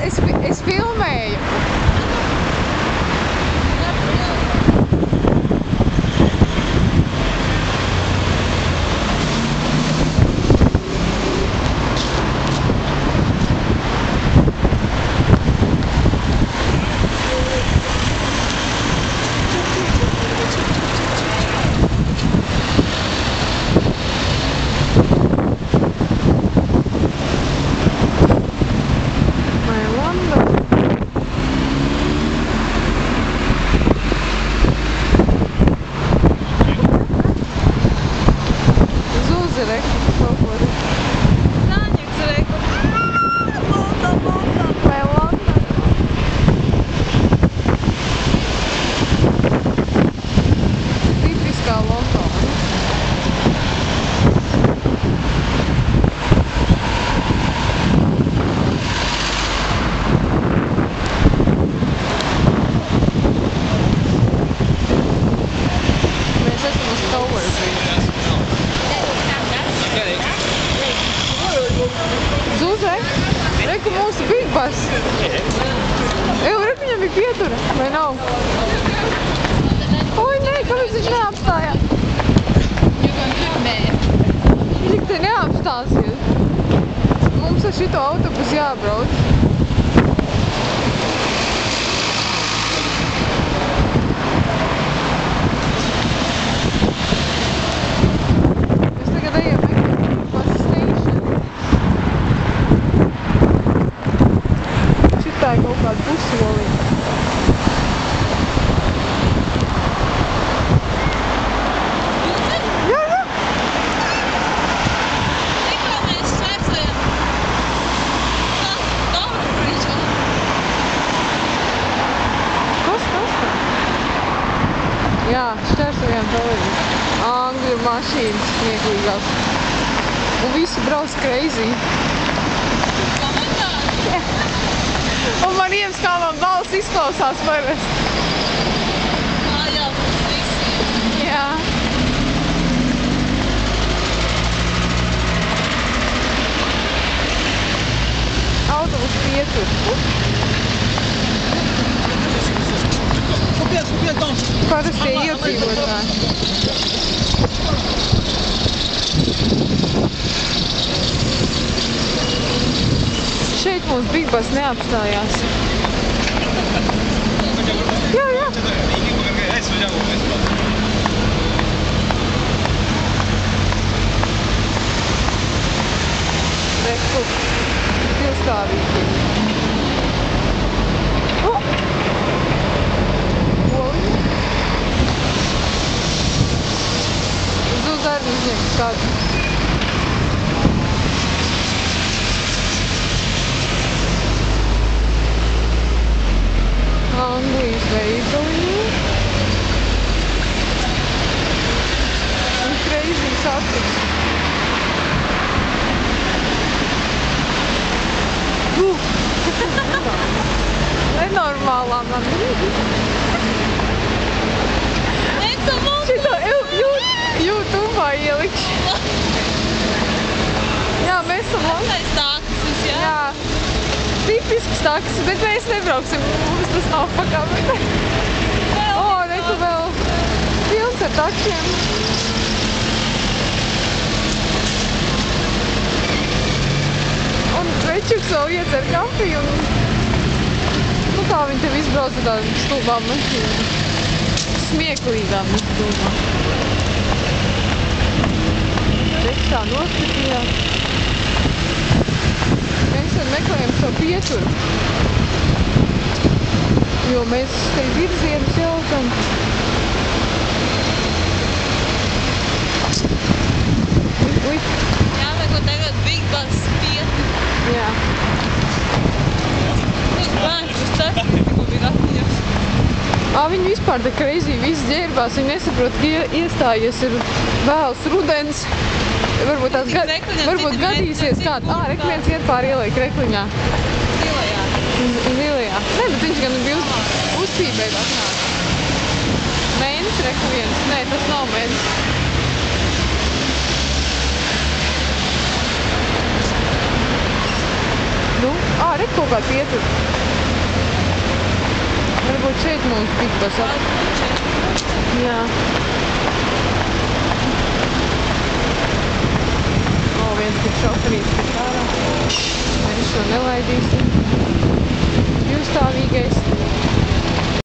Es filmēju. Zuzai, reku mūsu Big Bus. Eju, reku viņam bija pietura, vai nav? Oi, nē, kāpēc viņš neapstājās? Viņš te neapstāsies. Mums ar šito autobusu jābrauc. Kaut kādu pusoli. Jā, jā! Tikko mēs šķērsojam Tower Bridge. Kas? Jā, šķērsojam Tower Bridge. Angļu mašīnas smieklīgās. Un visi brauc crazy. Un man iems kā man balss izklausās parasti. Jā, mums visi. Jā. Autobus pietur. Parasti iedzīvotāji. Šeit mums Big Bus neapstājās. Jā, jā. Reku, pilstāvīgi. Zuz arī uzņem skatu. Anglijas veidojumi un crazy satiks. Nenormālā man šito YouTube'ā ielikšu. Jā, mēs esam Vecais taksis, jā? Jā. Tipisks taksis, bet mēs nebrauksim, mums tas nav pakāpē. O, reku vēl pilns ar taksiem. Un večuks vēl iedzer kafiju un... Nu kā viņi tev izbrauc ar tādām stulbām mašīnām. Smieklīgām stulbām. Reku tā noskatījās. Mēs meklējam savu pieturu, jo mēs te virzienus jaukam. Jāmeklē tagad Big Bus pieturu. Jā. Bērns uz cepuri tikko bija atmiņas. Viņi vispār te crazy visi ģērbās, viņi nesaprot, ka iestājies ir vēls rudens. Varbūt tās gadīsies kāds. Reku viens iet pāri ielai Krekliņā. Zilajā. Zilajā. Nē, bet viņš gan bija uzpībēt atnāk. Mēns reku viens. Nē, tas nav mēns. Nu? Re kaut kā pietur. Varbūt šeit mums Bigbas Jā. Viens tik šoferīts tik ārā. Mēs šo nelaidīsim. Jūstāvīgais.